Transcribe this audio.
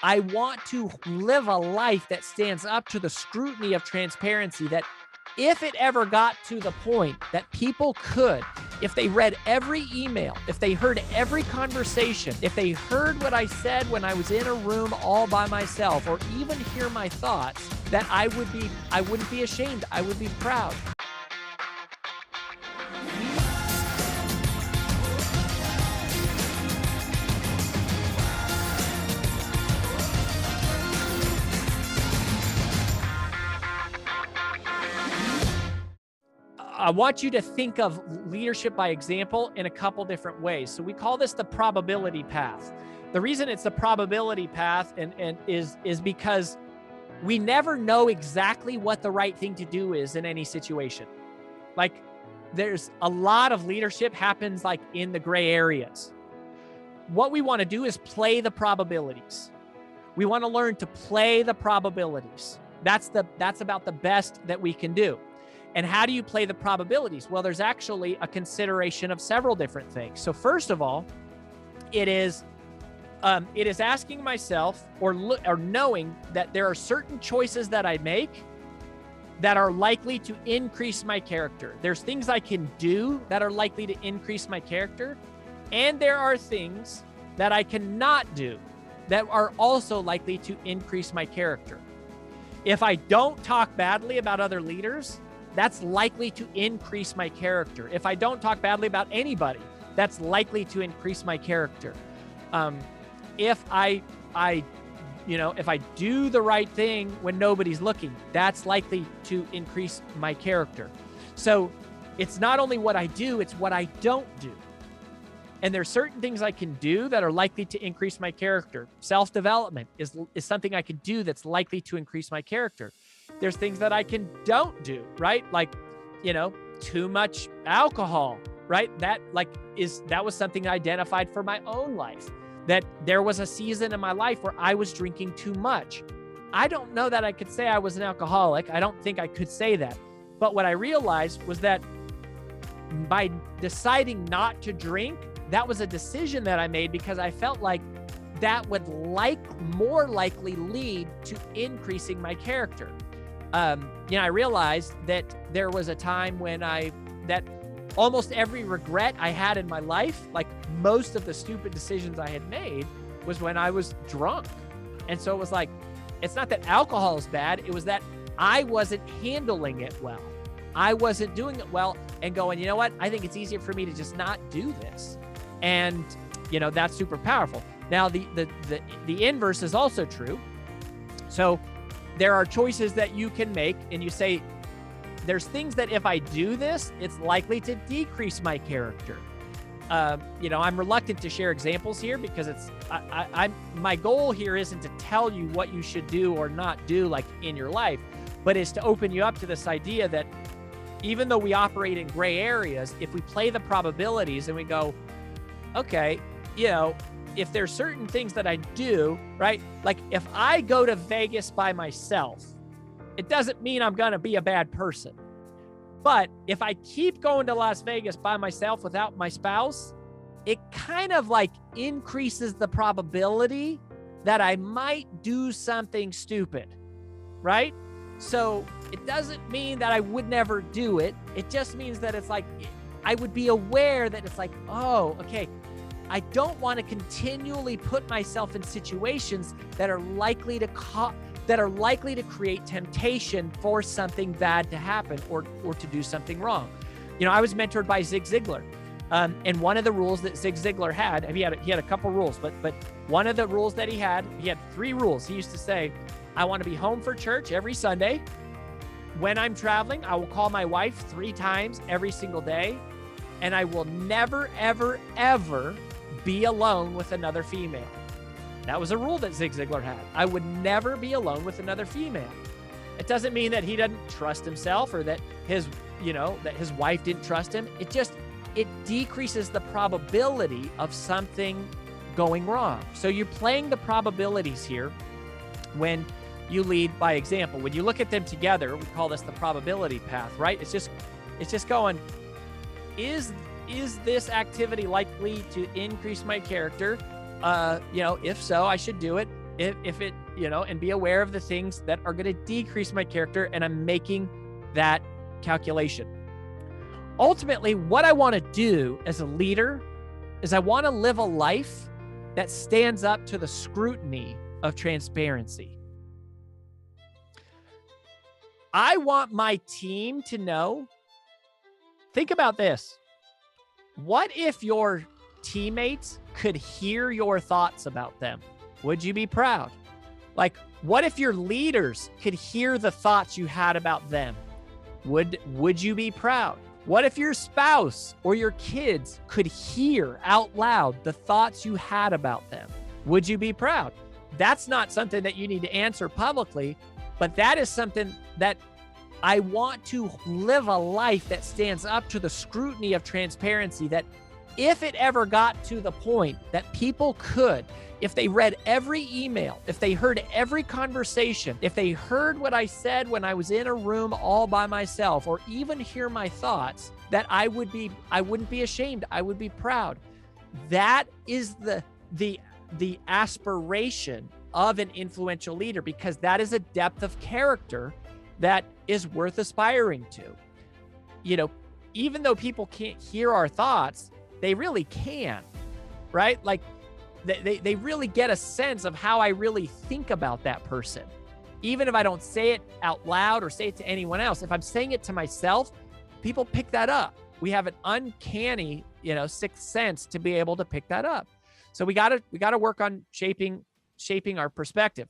I want to live a life that stands up to the scrutiny of transparency, that if it ever got to the point that people could, if they read every email, if they heard every conversation, if they heard what I said when I was in a room all by myself, or even hear my thoughts, that I wouldn't be ashamed. I would be proud. I want you to think of leadership by example in a couple different ways. So we call this the probability path. The reason it's the probability path and is because we never know exactly what the right thing to do is in any situation. Like, there's a lot of leadership happens like in the gray areas. What we want to do is play the probabilities. We want to learn to play the probabilities. That's about the best that we can do. And how do you play the probabilities? Well, there's actually a consideration of several different things. So first of all, it is asking myself or knowing that there are certain choices that I make that are likely to increase my character. There's things I can do that are likely to increase my character, and there are things that I cannot do that are also likely to increase my character. If I don't talk badly about other leaders, that's likely to increase my character. If I don't talk badly about anybody, that's likely to increase my character. If I do the right thing when nobody's looking, that's likely to increase my character. So it's not only what I do, it's what I don't do. And there's certain things I can do that are likely to increase my character. Self-development is something I can do that's likely to increase my character. There's things that I don't do, right? Like, too much alcohol, right? That was something I identified for my own life, that there was a season in my life where I was drinking too much. I don't know that I could say I was an alcoholic. I don't think I could say that. But what I realized was that by deciding not to drink, that was a decision that I made because I felt like that would more likely lead to increasing my character. I realized that there was a time when that almost every regret I had in my life, like most of the stupid decisions I had made, was when I was drunk. And so it was like, it's not that alcohol is bad. It was that I wasn't handling it well. I wasn't doing it well and going, you know what? I think it's easier for me to just not do this. And, that's super powerful. Now, the inverse is also true. So there are choices that you can make, and you say, there's things that if I do this, it's likely to decrease my character. I'm reluctant to share examples here because my goal here isn't to tell you what you should do or not do like in your life, but is to open you up to this idea that even though we operate in gray areas, if we play the probabilities and we go, okay, if there's certain things that I do, right? Like if I go to Vegas by myself, it doesn't mean I'm going to be a bad person. But if I keep going to Las Vegas by myself without my spouse, it kind of like increases the probability that I might do something stupid, right? So it doesn't mean that I would never do it. It just means that it's like, I would be aware that it's like, oh, okay, I don't want to continually put myself in situations that are likely to create temptation for something bad to happen or to do something wrong. I was mentored by Zig Ziglar, and one of the rules that Zig Ziglar had, he had a couple rules, but one of the rules that he had 3 rules. He used to say, I want to be home for church every Sunday. When I'm traveling, I will call my wife 3 times every single day, and I will never, ever, ever be alone with another female. That was a rule that Zig Ziglar had. I would never be alone with another female. It doesn't mean that he doesn't trust himself or that his wife didn't trust him. It decreases the probability of something going wrong. So you're playing the probabilities here when you lead by example. When you look at them together, we call this the probability path, right? It's just going, is this activity likely to increase my character? If so, I should do it. if it, and be aware of the things that are going to decrease my character, and I'm making that calculation. Ultimately, what I want to do as a leader is I want to live a life that stands up to the scrutiny of transparency. I want my team to know, think about this. What if your teammates could hear your thoughts about them? Would you be proud? Like, what if your leaders could hear the thoughts you had about them? Would you be proud? What if your spouse or your kids could hear out loud the thoughts you had about them? Would you be proud? That's not something that you need to answer publicly, but that is something that I want to live a life that stands up to the scrutiny of transparency, that if it ever got to the point that people could, if they read every email, if they heard every conversation, if they heard what I said when I was in a room all by myself, or even hear my thoughts, that I wouldn't be ashamed. I would be proud. That is the aspiration of an influential leader, because that is a depth of character that is worth aspiring to. Even though people can't hear our thoughts, they really can, right? Like they really get a sense of how I really think about that person. Even if I don't say it out loud or say it to anyone else, if I'm saying it to myself, people pick that up. We have an uncanny, sixth sense to be able to pick that up. So we got to work on shaping our perspective.